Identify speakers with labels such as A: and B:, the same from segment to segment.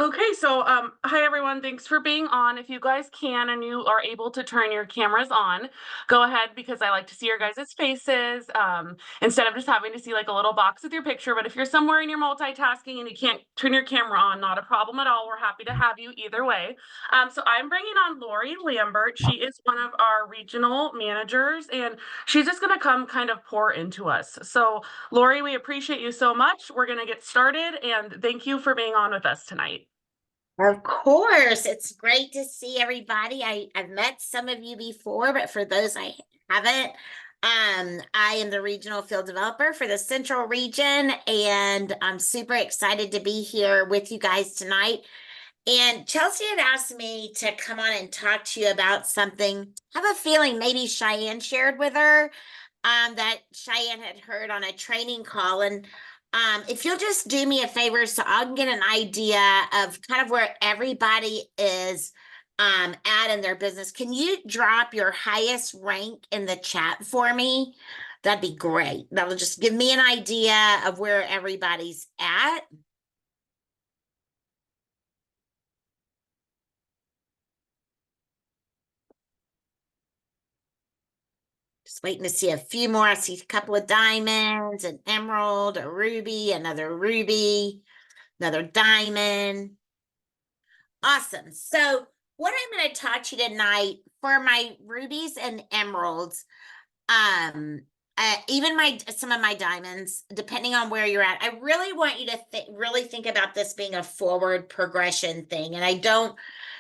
A: Okay, so hi everyone. Thanks for being on. If you guys can and you are able to turn your cameras on, go ahead because I like to see your guys' faces instead of just having to see like a little box with your picture. But if you're somewhere and you're multitasking and you can't turn your camera on, not a problem at all. We're happy to have you either way. So I'm bringing on Laurie Lambert. She is one of our regional managers, and she's just going to come kind of pour into us. So Laurie, we appreciate you so much. We're going to get started, and thank you for being on with us tonight.
B: Of course, it's great to see everybody. I've met some of you before, but for those I haven't, I am the regional field developer for the Central region, and I'm super excited to be here with you guys tonight. And Chelsea had asked me to come on and talk to you about something. I have a feeling maybe Cheyenne shared with her, that Cheyenne had heard on a training call. And if you'll just do me a favor so I can get an idea of kind of where everybody is at in their business. Can you drop your highest rank in the chat for me? That'd be great. That'll just give me an idea of where everybody's at. Just waiting to see a few more. I see a couple of diamonds, an emerald, a ruby, another ruby, another diamond. Awesome. So what I'm going to talk to you tonight for my rubies and emeralds, even some of my diamonds, depending on where you're at, I really want you to really think about this being a forward progression thing. And I don't,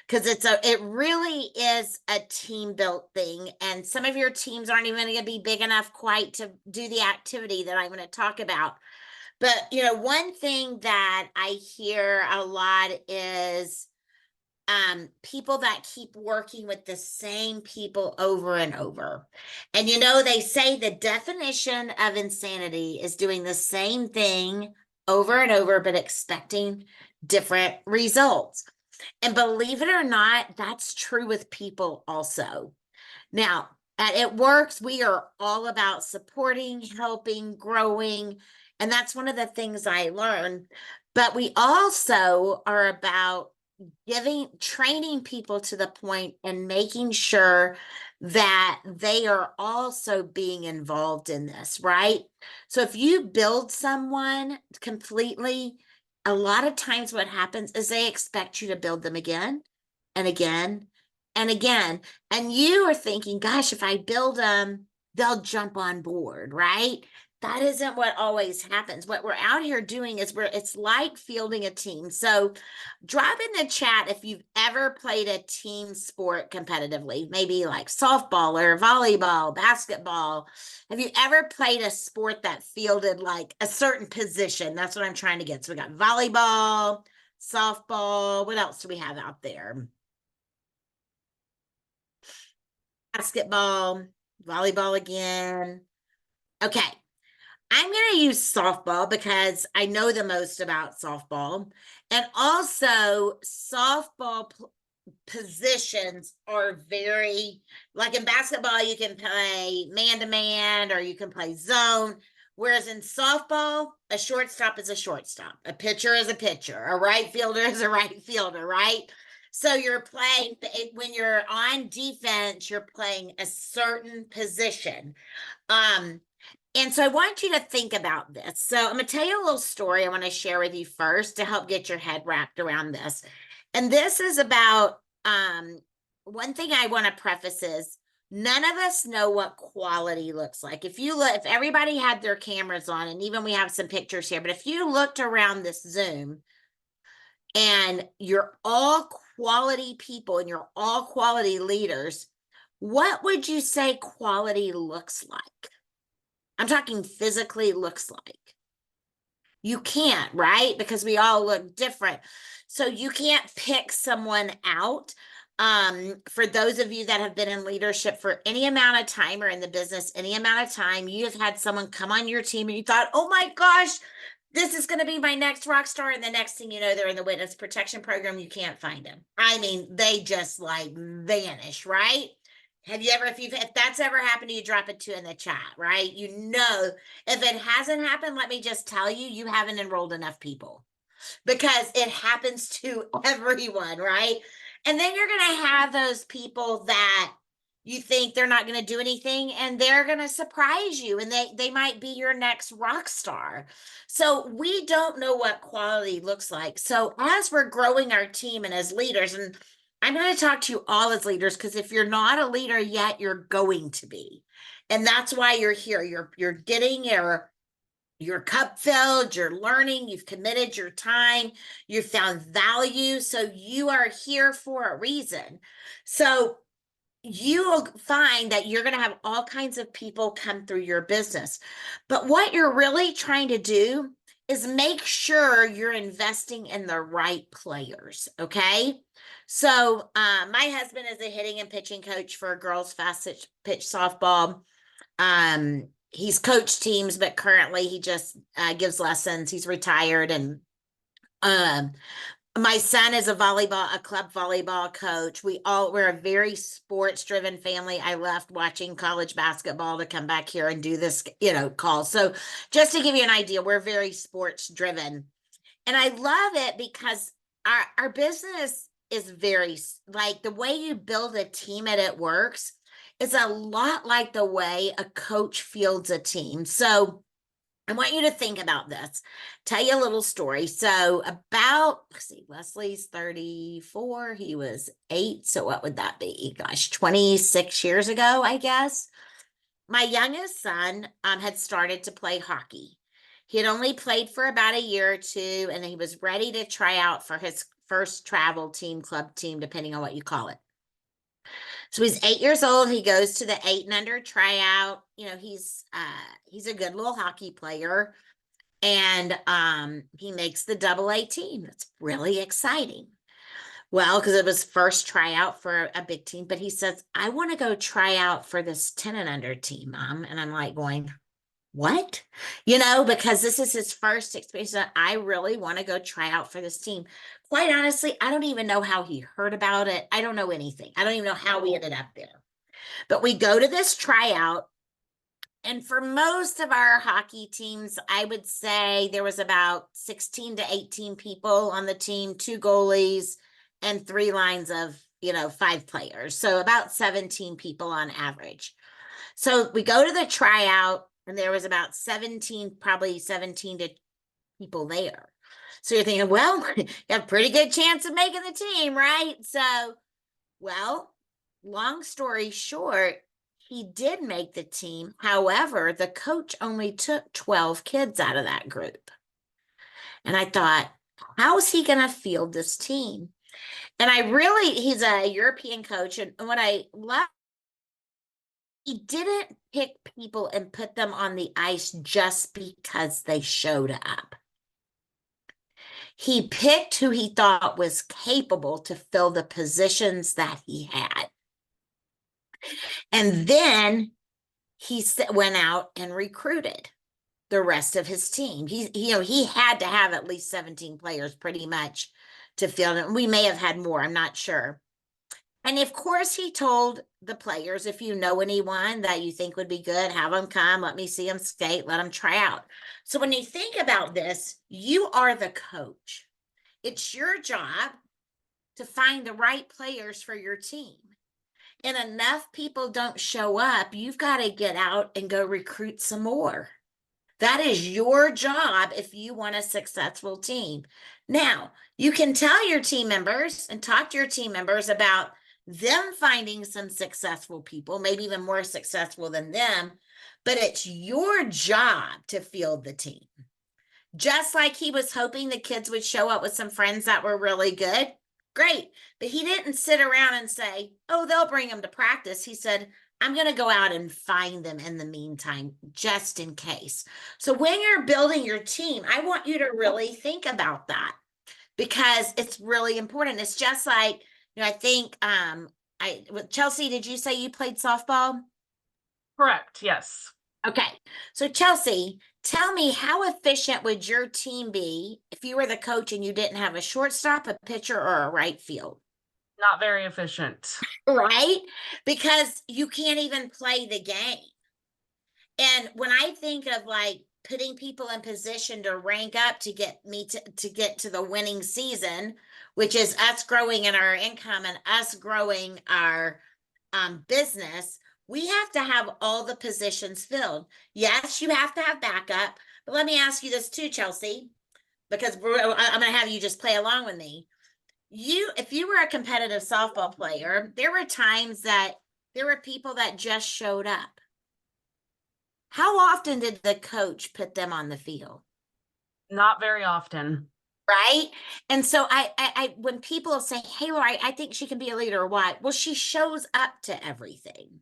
B: because it really is a team built thing. And some of your teams aren't even going to be big enough quite to do the activity that I'm going to talk about. But, one thing that I hear a lot is people that keep working with the same people over and over. And they say the definition of insanity is doing the same thing over and over, but expecting different results. And believe it or not, that's true with people also. Now, at It Works, we are all about supporting, helping, growing. And that's one of the things I learned. But we also are about training people to the point and making sure that they are also being involved in this, right? So if you build someone completely, a lot of times what happens is they expect you to build them again and again and again. And you are thinking, gosh, if I build them, they'll jump on board, right? That isn't what always happens. What we're out here doing is it's like fielding a team. So drop in the chat if you've ever played a team sport competitively, maybe like softball or volleyball, basketball. Have you ever played a sport that fielded like a certain position? That's what I'm trying to get. So we got volleyball, softball. What else do we have out there? Basketball, volleyball again. Okay. I'm going to use softball because I know the most about softball. And also, softball positions are very, like in basketball, you can play man to man or you can play zone. Whereas in softball, a shortstop is a shortstop, a pitcher is a pitcher, a right fielder is a right fielder, right? So you're playing, when you're on defense, you're playing a certain position. And so I want you to think about this. So I'm going to tell you a little story I want to share with you first to help get your head wrapped around this. And this is about one thing I want to preface is none of us know what quality looks like. If everybody had their cameras on, and even we have some pictures here, but if you looked around this Zoom and you're all quality people and you're all quality leaders, what would you say quality looks like? I'm talking physically looks like. You can't, right? Because we all look different. So you can't pick someone out. For those of you that have been in leadership for any amount of time or in the business, any amount of time, you have had someone come on your team and you thought, oh my gosh, this is going to be my next rock star. And the next thing you know, they're in the witness protection program. You can't find them. I mean, they just like vanish, right? If that's ever happened to you, drop it too in the chat, right? If it hasn't happened, let me just tell you, you haven't enrolled enough people. because it happens to everyone, right? And then you're going to have those people that you think they're not going to do anything, and they're going to surprise you, and they might be your next rock star. So we don't know what quality looks like. So as we're growing our team and as leaders, and I'm going to talk to you all as leaders, because if you're not a leader yet, you're going to be. And that's why you're here. You're getting your cup filled, you're learning, you've committed your time, you've found value. So you are here for a reason. So you will find that you're going to have all kinds of people come through your business. But what you're really trying to do is make sure you're investing in the right players. Okay. So my husband is a hitting and pitching coach for girls fast pitch softball. He's coached teams, but currently he just gives lessons. He's retired. And um, my son is a club volleyball coach. We're a very sports driven family. I left watching college basketball to come back here and do this, call. So just to give you an idea, we're very sports driven. And I love it because our business is very, like, the way you build a team and it works is a lot like the way a coach fields a team. So I want you to think about this. Tell you a little story. So let's see, Leslie's 34, he was 8. So what would that be? Gosh, 26 years ago, I guess. My youngest son had started to play hockey. He had only played for about a year or two, and he was ready to try out for his first travel team, club team, depending on what you call it. So he's 8 years old. He goes to the 8 and under tryout. He's a good little hockey player, and he makes the AA team. That's really exciting. Well, because it was first tryout for a big team, but he says, I want to go try out for this 10 and under team, Mom. And I'm like going, what? Because this is his first experience. I really want to go try out for this team. Quite honestly, I don't even know how he heard about it. I don't know anything. I don't even know how we ended up there. But we go to this tryout. And for most of our hockey teams, I would say there was about 16 to 18 people on the team, 2 goalies, and 3 lines of, 5 players. So about 17 people on average. So we go to the tryout, and there was about 17, probably 17 to people there. So you're thinking, well, you have a pretty good chance of making the team, right? So, well, long story short, he did make the team. However, the coach only took 12 kids out of that group. And I thought, how is he going to field this team? And he's a European coach. And what I love, he didn't pick people and put them on the ice just because they showed up. He picked who he thought was capable to fill the positions that he had. And then he went out and recruited the rest of his team. He had to have at least 17 players pretty much to fill it. We may have had more, I'm not sure. And of course, he told the players, if you know anyone that you think would be good, have them come, let me see them skate, let them try out. So when you think about this, you are the coach. It's your job to find the right players for your team. And enough people don't show up, you've got to get out and go recruit some more. That is your job if you want a successful team. Now, you can tell your team members and talk to your team members about them finding some successful people, maybe even more successful than them, but it's your job to field the team. Just like he was hoping the kids would show up with some friends that were really good. Great. But he didn't sit around and say, oh, they'll bring them to practice. He said, I'm going to go out and find them in the meantime, just in case. So when you're building your team, I want you to really think about that, because it's really important. It's just like, I think, Chelsea, did you say you played softball?
A: Correct. Yes.
B: Okay. So Chelsea, tell me, how efficient would your team be if you were the coach and you didn't have a shortstop, a pitcher, or a right field?
A: Not very efficient.
B: Right? Because you can't even play the game. And when I think of like putting people in position to rank up to get me to get to the winning season, which is us growing in our income and us growing our business, we have to have all the positions filled. Yes, you have to have backup, but let me ask you this too, Chelsea, because I'm going to have you just play along with me. If you were a competitive softball player, there were times that there were people that just showed up. How often did the coach put them on the field?
A: Not very often.
B: Right. And so when people say, hey, Laurie, I think she can be a leader, or what? Well, she shows up to everything.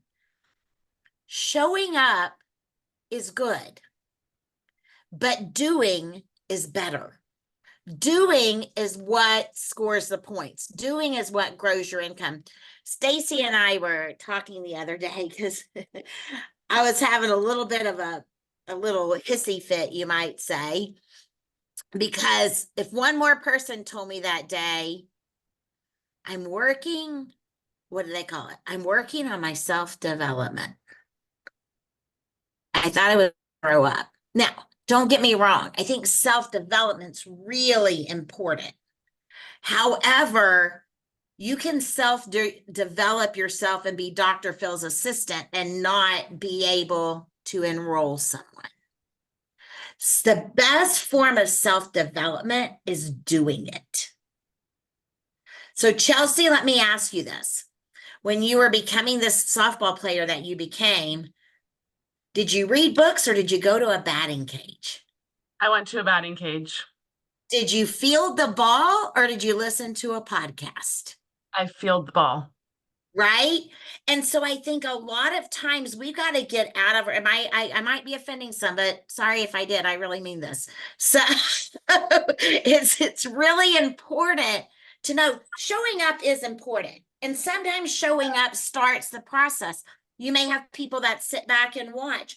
B: Showing up is good, but doing is better. Doing is what scores the points. Doing is what grows your income. Stacy and I were talking the other day because I was having a little bit of a little hissy fit, you might say, because if one more person told me that day, I'm working, what do they call it? I'm working on my self-development. I thought I would grow up. Now, don't get me wrong. I think self-development's really important. However, you can self-develop yourself and be Dr. Phil's assistant and not be able to enroll someone. The best form of self-development is doing it. So Chelsea, let me ask you this. When you were becoming this softball player that you became, did you read books or did you go to a batting cage?
A: I went to a batting cage.
B: Did you field the ball or did you listen to a podcast?
A: I field the ball.
B: Right. And so I think a lot of times we've got to get out of, I might be offending some, but sorry if I did, I really mean this. So it's really important to know showing up is important. And sometimes showing up starts the process. You may have people that sit back and watch.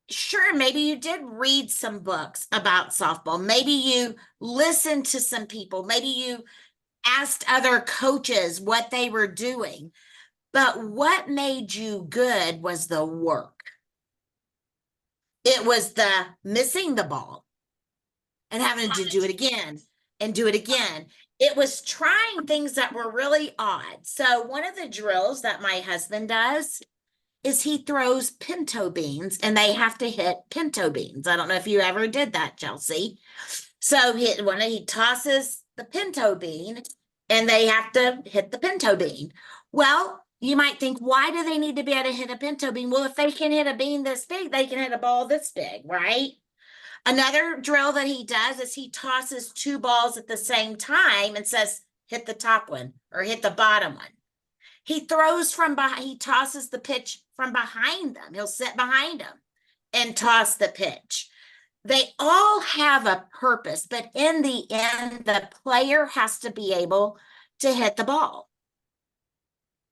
B: Sure, maybe you did read some books about softball. Maybe you listened to some people. Maybe you asked other coaches what they were doing. But what made you good was the work. It was the missing the ball and having to do it again and do it again. It was trying things that were really odd. So one of the drills that my husband does is he throws pinto beans and they have to hit pinto beans. I don't know if you ever did that, Chelsea. So he tosses the pinto bean and they have to hit the pinto bean. Well, you might think, why do they need to be able to hit a pinto bean? Well, if they can hit a bean this big, they can hit a ball this big, right? Another drill that he does is he tosses two balls at the same time and says, hit the top one or hit the bottom one. He throws from behind, he tosses the pitch from behind them. He'll sit behind them and toss the pitch. They all have a purpose, but in the end, the player has to be able to hit the ball,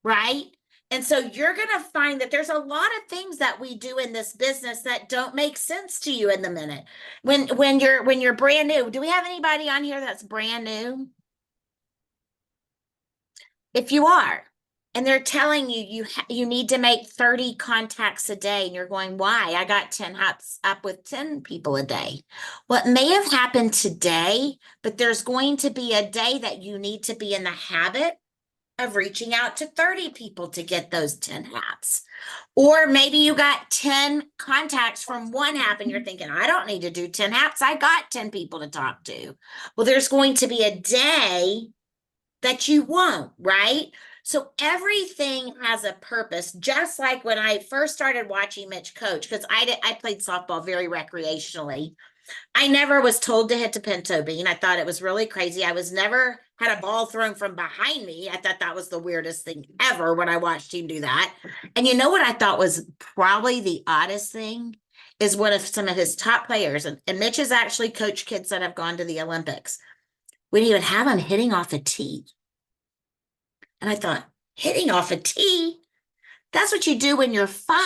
B: right? And so you're going to find that there's a lot of things that we do in this business that don't make sense to you in the minute. When you're brand new, do we have anybody on here that's brand new? If you are, and they're telling you need to make 30 contacts a day, and you're going, why? I got 10 hops up with 10 people a day. What may have happened today, but there's going to be a day that you need to be in the habit of reaching out to 30 people to get those 10 haps. Or maybe you got 10 contacts from one hap and you're thinking, I don't need to do 10 haps. I got 10 people to talk to. Well, there's going to be a day that you won't, right? So everything has a purpose. Just like when I first started watching Mitch coach, because I played softball very recreationally. I never was told to hit the pinto bean. I thought it was really crazy. I was never had a ball thrown from behind me. I thought that was the weirdest thing ever when I watched him do that. And you know what I thought was probably the oddest thing is one of some of his top players, and Mitch has actually coached kids that have gone to the Olympics. We didn't even have him hitting off a tee. And I thought, hitting off a tee? That's what you do when you're 5.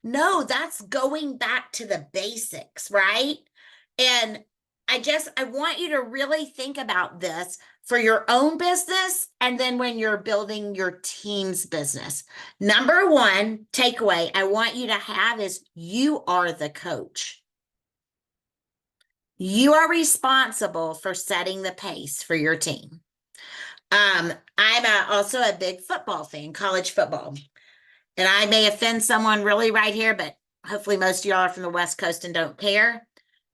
B: No, that's going back to the basics, right? And I want you to really think about this for your own business and then when you're building your team's business. Number one takeaway I want you to have is you are the coach. You are responsible for setting the pace for your team. I'm also a big football fan, college football. And I may offend someone really right here, but hopefully most of y'all are from the West Coast and don't care.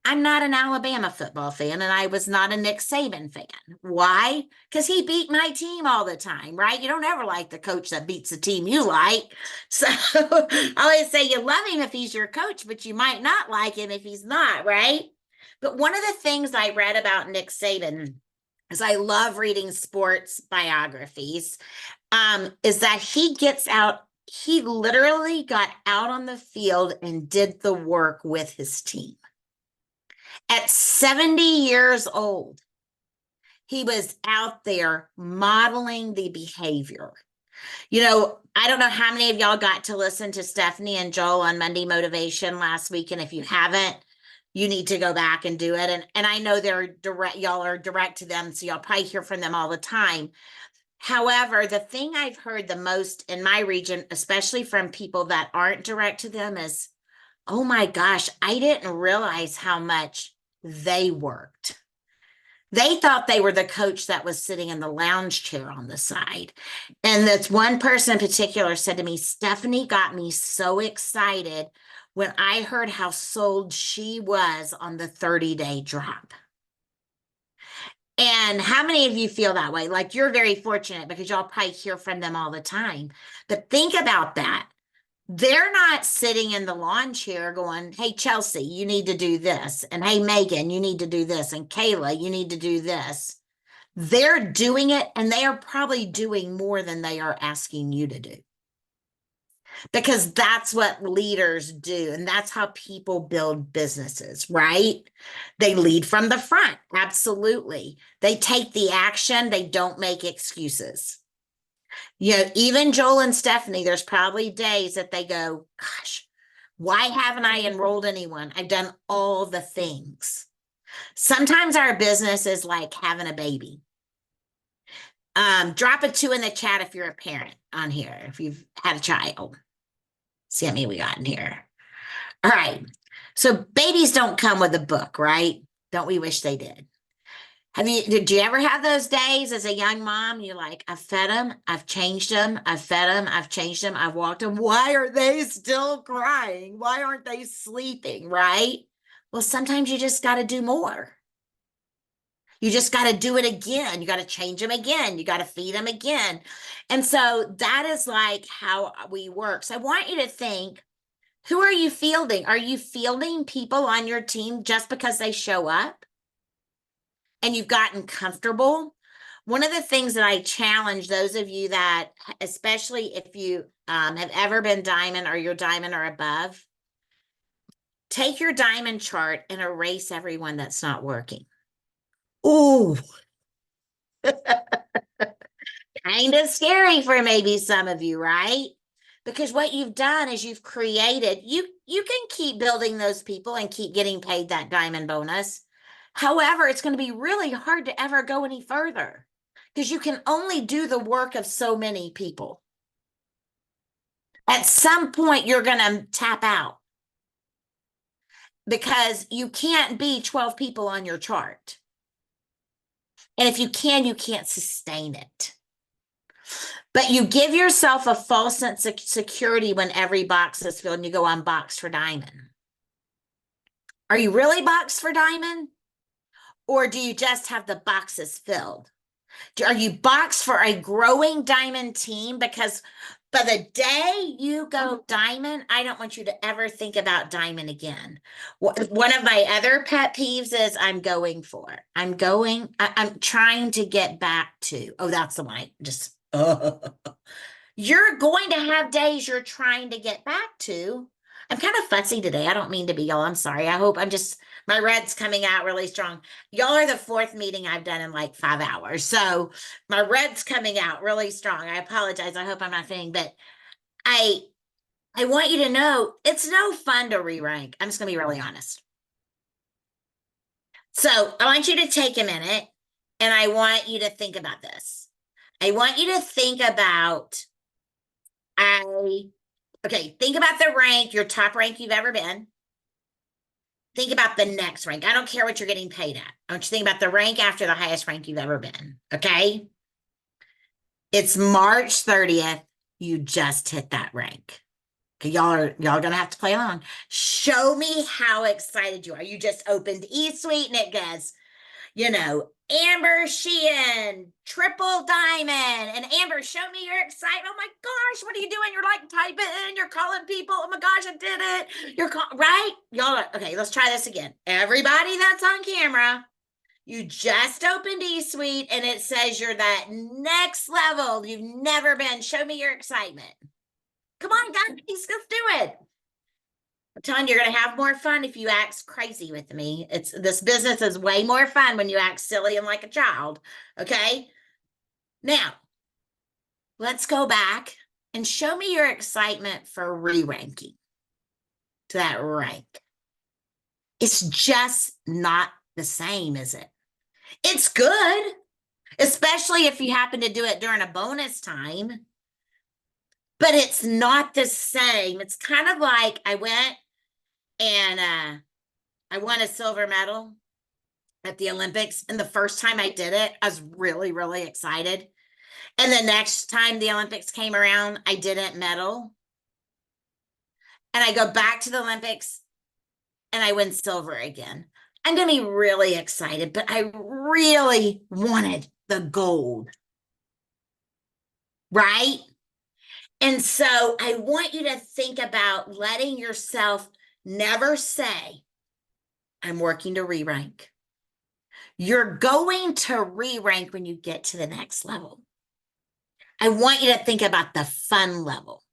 B: I'm not an Alabama football fan, and I was not a Nick Saban fan. Why? Because he beat my team all the time, right? You don't ever like the coach that beats the team you like. So I always say you love him if he's your coach, but you might not like him if he's not, right? But one of the things I read about Nick Saban is I love reading sports biographies, is that he literally got out on the field and did the work with his team. At 70 years old, he was out there modeling the behavior. I don't know how many of y'all got to listen to Stephanie and Joel on Monday Motivation last week. And if you haven't, you need to go back and do it. And I know y'all are direct to them, so y'all probably hear from them all the time. However, the thing I've heard the most in my region, especially from people that aren't direct to them, is, oh my gosh, I didn't realize how much they worked. They thought they were the coach that was sitting in the lounge chair on the side. And this one person in particular said to me, Stephanie got me so excited when I heard how sold she was on the 30-day drop. And how many of you feel that way? Like, you're very fortunate because y'all probably hear from them all the time. But think about that. They're not sitting in the lawn chair going, hey, Chelsea, you need to do this. And hey, Megan, you need to do this. And Kayla, you need to do this. They're doing it, and they are probably doing more than they are asking you to do. Because that's what leaders do. And that's how people build businesses, right? They lead from the front. Absolutely. They take the action. They don't make excuses. Even Joel and Stephanie, there's probably days that they go, gosh, why haven't I enrolled anyone? I've done all the things. Sometimes our business is like having a baby. Drop a 2 in the chat if you're a parent on here, if you've had a child. See how many we got in here. All right. So babies don't come with a book, right? Don't we wish they did? Did you ever have those days as a young mom? You're like, I've fed them, I've changed them, I've fed them, I've changed them, I've walked them. Why are they still crying? Why aren't they sleeping? Right? Well, sometimes you just got to do more. You just got to do it again. You got to change them again. You got to feed them again. And so that is like how we work. So I want you to think, who are you fielding? Are you fielding people on your team just because they show up and you've gotten comfortable? One of the things that I challenge those of you that, especially if you have ever been diamond or you're diamond or above, take your diamond chart and erase everyone that's not working. Ooh, kind of scary for maybe some of you, right? Because what you've done is you've created, you can keep building those people and keep getting paid that diamond bonus. However, it's going to be really hard to ever go any further because you can only do the work of so many people. At some point, you're going to tap out because you can't be 12 people on your chart. And if you can, you can't sustain it. But you give yourself a false sense of security when every box is filled and you go on box for diamond. Are you really boxed for diamond? Or do you just have the boxes filled? Are you boxed for a growing diamond team? Because by the day you go diamond, I don't want you to ever think about diamond again. One of my other pet peeves is I'm trying to get back to, oh, that's the one I just, you're going to have days you're trying to get back to. I'm kind of fussy today. I don't mean to be, y'all. I'm sorry. My red's coming out really strong. Y'all are the 4th meeting I've done in like 5 hours. So my red's coming out really strong. I apologize. I hope I'm not fainting, but I want you to know it's no fun to re-rank. I'm just gonna be really honest. So I want you to take a minute and I want you to think about this. I want you to think about think about the rank, your top rank you've ever been. think about the next rank. I don't care what you're getting paid at. I want you to think about the rank after the highest rank you've ever been. Okay. It's March 30th. You just hit that rank. Okay, y'all gonna have to play along. Show me how excited you are. You just opened eSuite and it goes, Amber Sheehan, triple diamond. And Amber, show me your excitement. Oh my gosh, what are you doing? You're like typing, you're calling people. Oh my gosh, I did it. Right? Y'all, okay, let's try this again. Everybody that's on camera, you just opened eSuite and it says you're that next level you've never been. Show me your excitement. Come on, guys, let's do it. I'm telling you, you're gonna have more fun if you act crazy with me. This business is way more fun when you act silly and like a child. Okay. Now, let's go back and show me your excitement for re-ranking to that rank. It's just not the same, is it? It's good, especially if you happen to do it during a bonus time, but it's not the same. It's kind of like I went and I won a silver medal at the Olympics. And the first time I did it, I was really, really excited. And the next time the Olympics came around, I didn't medal. And I go back to the Olympics and I win silver again. I'm going to be really excited, but I really wanted the gold. Right? And so I want you to think about letting yourself never say, I'm working to re-rank. You're going to re-rank when you get to the next level. I want you to think about the fun level.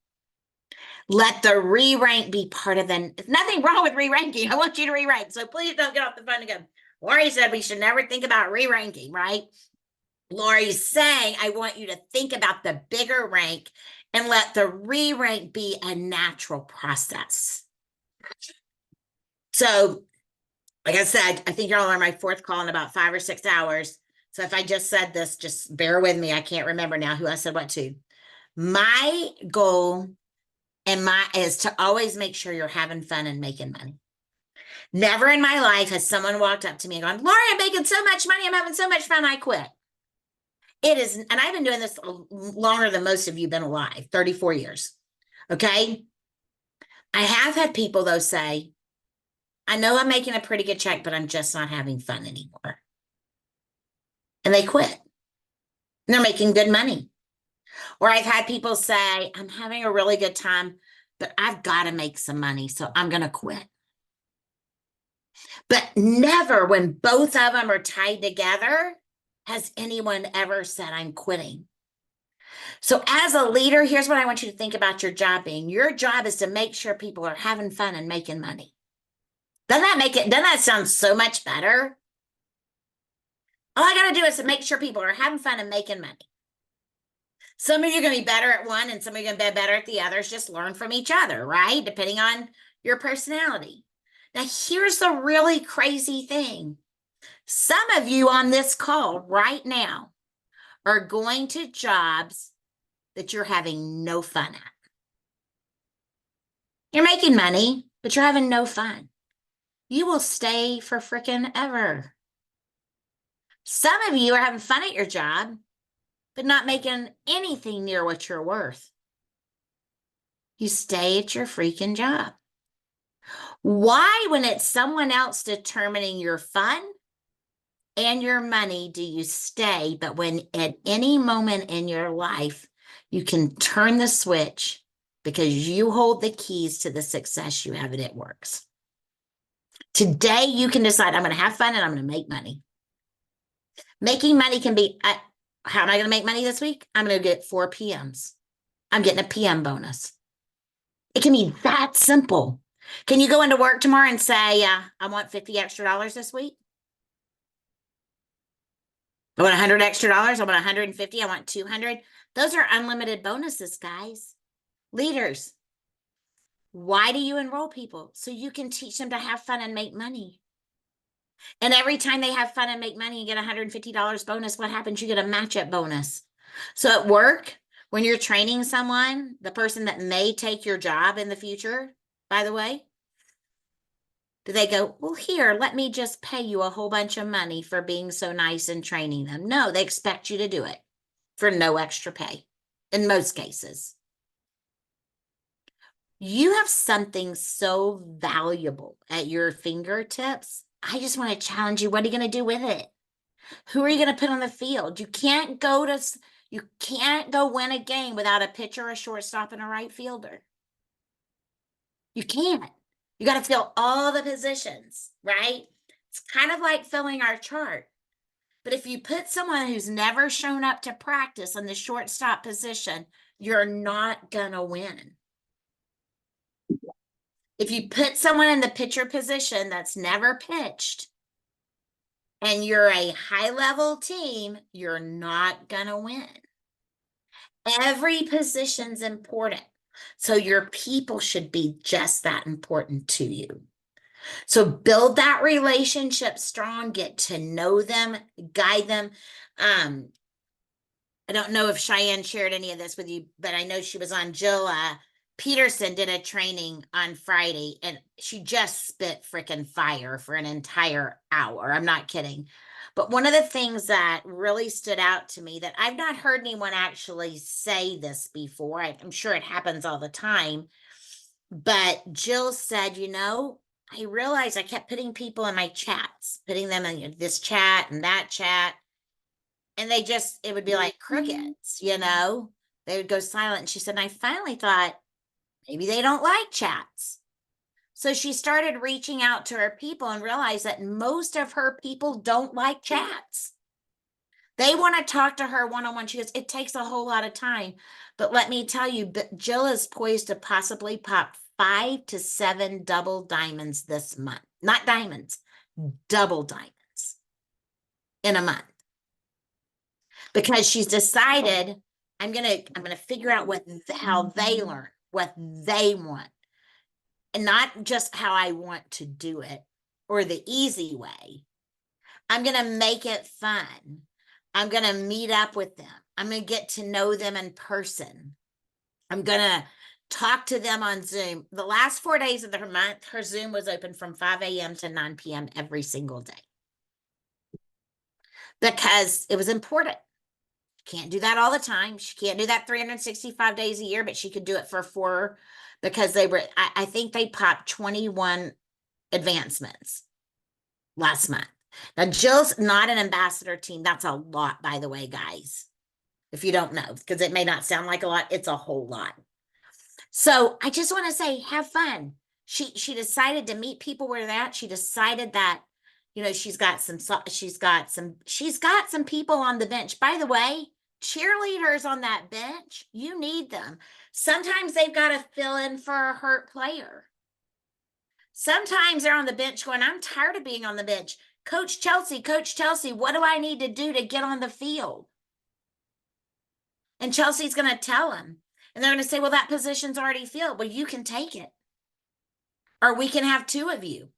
B: Let the re-rank be part of the, there's nothing wrong with re-ranking. I want you to re-rank. So please don't get off the phone and go, Laurie said we should never think about re-ranking, right? Laurie's saying, I want you to think about the bigger rank and let the re-rank be a natural process. So, like I said, I think you're all on my fourth call in about 5 or 6 hours. So if I just said this, just bear with me. I can't remember now who I said what to. My goal is to always make sure you're having fun and making money. Never in my life has someone walked up to me and gone, Laurie, I'm making so much money. I'm having so much fun. I quit. It is, and I've been doing this longer than most of you been alive, 34 years. Okay. I have had people though say, I know I'm making a pretty good check, but I'm just not having fun anymore. And they quit. And they're making good money. Or I've had people say, I'm having a really good time, but I've got to make some money, so I'm going to quit. But never, when both of them are tied together, has anyone ever said, I'm quitting. So as a leader, here's what I want you to think about your job being. Your job is to make sure people are having fun and making money. Doesn't that sound so much better? All I got to do is to make sure people are having fun and making money. Some of you are going to be better at one and some of you are going to be better at the others. Just learn from each other, right? Depending on your personality. Now, here's the really crazy thing. Some of you on this call right now are going to jobs that you're having no fun at. You're making money, but you're having no fun. You will stay for frickin' ever. Some of you are having fun at your job, but not making anything near what you're worth. You stay at your freaking job. Why, when it's someone else determining your fun and your money, do you stay? But when at any moment in your life, you can turn the switch because you hold the keys to the success you have and it works. Today, you can decide, I'm going to have fun and I'm going to make money. Making money can be, how am I going to make money this week? I'm going to get 4 PMs. I'm getting a PM bonus. It can be that simple. Can you go into work tomorrow and say, I want $50 extra this week? I want $100 extra. I want 150. I want 200. Those are unlimited bonuses, guys. Leaders, why do you enroll people? So you can teach them to have fun and make money. And every time they have fun and make money and get $150 bonus, what happens? You get a match-up bonus. So at work, when you're training someone, the person that may take your job in the future, by the way, Do they go, well, here, let me just pay you a whole bunch of money for being so nice and training them? No, they expect you to do it for no extra pay in most cases. You have something so valuable at your fingertips. I just want to challenge you. What are you going to do with it? Who are you going to put on the field? You can't go win a game without a pitcher, a shortstop, and a right fielder. You can't. You got to fill all the positions, right? It's kind of like filling our chart. But if you put someone who's never shown up to practice in the shortstop position, you're not going to win. If you put someone in the pitcher position that's never pitched and you're a high level team, you're not going to win. Every position's important. So your people should be just that important to you. So build that relationship strong, get to know them, guide them. I don't know if Cheyenne shared any of this with you, but I know she was on Jill Peterson did a training on Friday and she just spit freaking fire for an entire hour. I'm not kidding. But one of the things that really stood out to me that I've not heard anyone actually say this before, I'm sure it happens all the time, but Jill said, I realized I kept putting people in my chats, putting them in this chat and that chat. And it would be like crickets, they would go silent. And she said, and I finally thought maybe they don't like chats. So she started reaching out to her people and realized that most of her people don't like chats. They want to talk to her one-on-one. She goes, it takes a whole lot of time. But let me tell you, Jill is poised to possibly pop 5 to 7 double diamonds this month. Not diamonds, double diamonds in a month. Because she's decided I'm gonna figure out how they learn, what they want, and not just how I want to do it or the easy way. I'm gonna make it fun. I'm gonna meet up with them. I'm gonna get to know them in person. I'm gonna talk to them on Zoom. The last 4 days of her month, her Zoom was open from 5 a.m. to 9 p.m. every single day because it was important. Can't do that all the time. She can't do that 365 days a year, but she could do it for 4 because I think they popped 21 advancements last month. Now, Jill's not an ambassador team. That's a lot, by the way, guys. If you don't know, because it may not sound like a lot, it's a whole lot. So I just want to say, have fun. She decided to meet people where they're at. She decided that, she's got some people on the bench. By the way, cheerleaders on that bench, you need them. Sometimes they've got to fill in for a hurt player. Sometimes they're on the bench going, I'm tired of being on the bench. Coach Chelsea, what do I need to do to get on the field? And Chelsea's going to tell them. And they're going to say, well, that position's already filled. Well, you can take it. Or we can have 2 of you.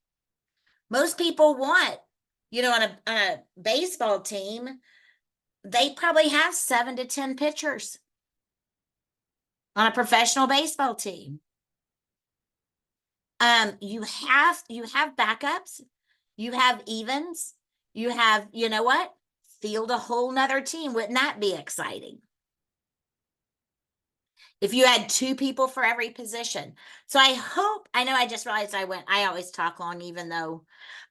B: Most people want, on a baseball team, they probably have 7 to 10 pitchers on a professional baseball team. You have backups, you have evens, you have, field a whole nother team. Wouldn't that be exciting? If you had 2 people for every position. So I know I just realized I always talk long, even though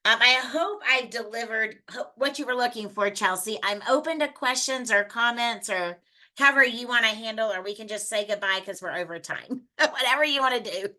B: I hope I delivered what you were looking for, Chelsea. I'm open to questions or comments or however you want to handle, or we can just say goodbye because we're over time. Whatever you want to do.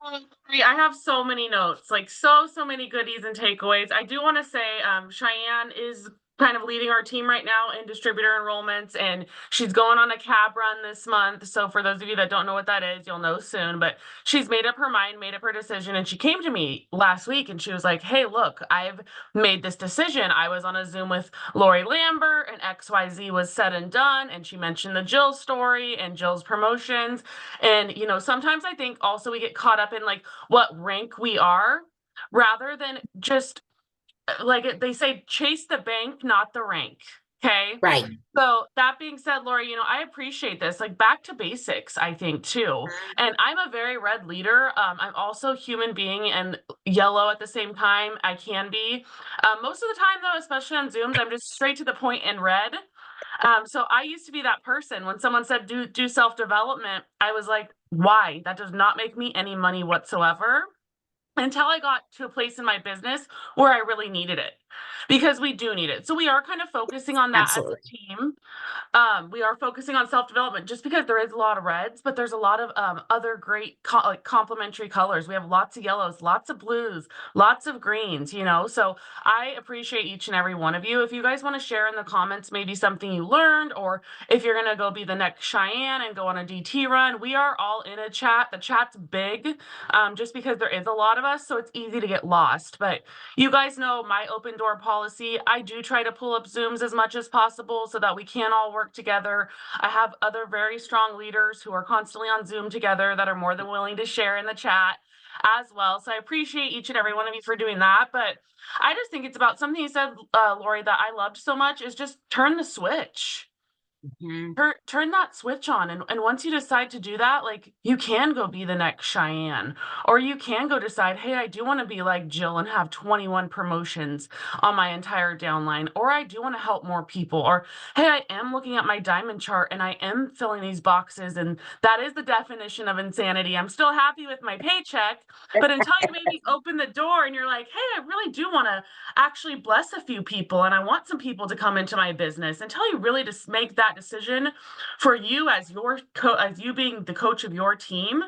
A: I have so many notes, like so many goodies and takeaways. I do want to say Cheyenne is kind of leading our team right now in distributor enrollments, and she's going on a cab run this month. So for those of you that don't know what that is, you'll know soon. But she's made up her mind, made up her decision, and she came to me last week and she was like, hey, look, I've made this decision. I was on a Zoom with Laurie Lambert and XYZ was said and done, and she mentioned the Jill story and Jill's promotions. And sometimes I think also we get caught up in like what rank we are rather than just like they say, chase the bank, not the rank. Okay.
B: Right.
A: So that being said, Laurie, I appreciate this. Like back to basics, I think too. And I'm a very red leader. I'm also human being and yellow at the same time. I can be. Most of the time though, especially on Zooms, I'm just straight to the point in red. So I used to be that person. When someone said do self-development, I was like, why? That does not make me any money whatsoever. Until I got to a place in my business where I really needed it, because we do need it. So we are kind of focusing on that as a
B: Absolutely.
A: team. We are focusing on self-development just because there is a lot of reds, but there's a lot of other great like complementary colors. We have lots of yellows, lots of blues, lots of greens. So I appreciate each and every one of you. If you guys want to share in the comments maybe something you learned, or if you're gonna go be the next Cheyenne and go on a DT run, we are all in a chat. The chat's big, just because there is a lot of us, so it's easy to get lost. But you guys know my open door policy. I do try to pull up Zooms as much as possible so that we can all work together. I have other very strong leaders who are constantly on Zoom together that are more than willing to share in the chat as well. So I appreciate each and every one of you for doing that. But I just think it's about something you said, Laurie, that I loved so much, is just turn the switch.
B: Mhm.
A: Turn that switch on, and once you decide to do that, like, you can go be the next Cheyenne, or you can go decide, hey, I do want to be like Jill and have 21 promotions on my entire downline, or I do want to help more people, or hey, I am looking at my diamond chart and I am filling these boxes, and that is the definition of insanity. I'm still happy with my paycheck, but until you maybe open the door and you're like, hey, I really do want to actually bless a few people and I want some people to come into my business, until you really just make that decision for you as as you being the coach of your team,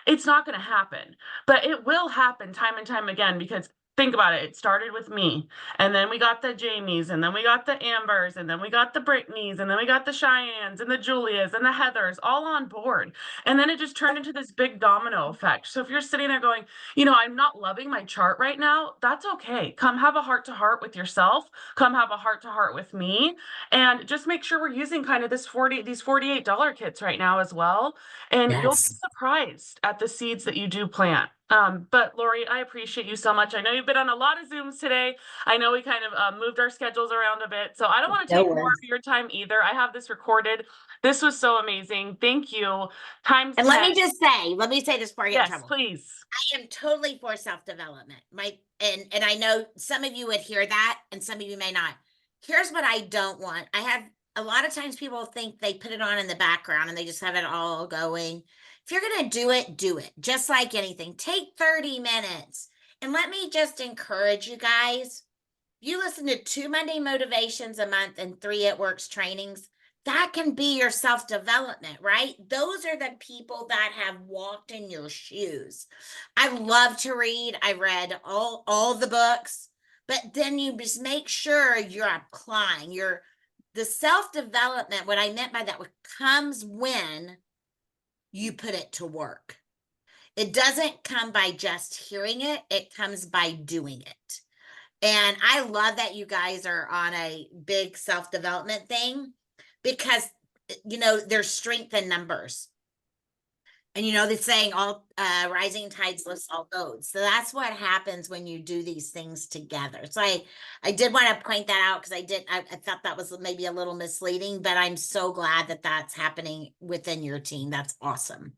A: it's not going to happen. But it will happen time and time again, because think about it. It started with me, and then we got the Jamies, and then we got the Ambers, and then we got the Brittany's, and then we got the Cheyennes and the Julias and the Heathers all on board. And then it just turned into this big domino effect. So if you're sitting there going, I'm not loving my chart right now, that's okay. Come have a heart to heart with yourself. Come have a heart to heart with me. And just make sure we're using kind of these $48 kits right now as well. And you'll be
B: Yes.
A: surprised at the seeds that you do plant. But Laurie, I appreciate you so much. I know you've been on a lot of Zooms today. I know we kind of moved our schedules around a bit, so I don't want to
B: No
A: take more of
B: worries.
A: your time either. I have this recorded. This was so amazing. Thank you. Times
B: And
A: 10.
B: let me say this before I get in
A: Yes,
B: trouble.
A: please.
B: I am totally for self-development. And I know some of you would hear that and some of you may not. Here's what I don't want. I have a lot of times people think they put it on in the background and they just have it all going. If you're going to do it, do it. Just like anything. Take 30 minutes. And let me just encourage you guys. You listen to 2 Monday motivations a month and 3 It Works trainings. That can be your self-development, right? Those are the people that have walked in your shoes. I love to read. I read all the books, but then you just make sure you're applying the self-development. What I meant by that comes when you put it to work. It doesn't come by just hearing it. It comes by doing it. And I love that you guys are on a big self-development thing, because there's strength in numbers. And they're saying all rising tides lifts all boats. So that's what happens when you do these things together. So I did want to point that out, because I thought that was maybe a little misleading, but I'm so glad that that's happening within your team. That's awesome.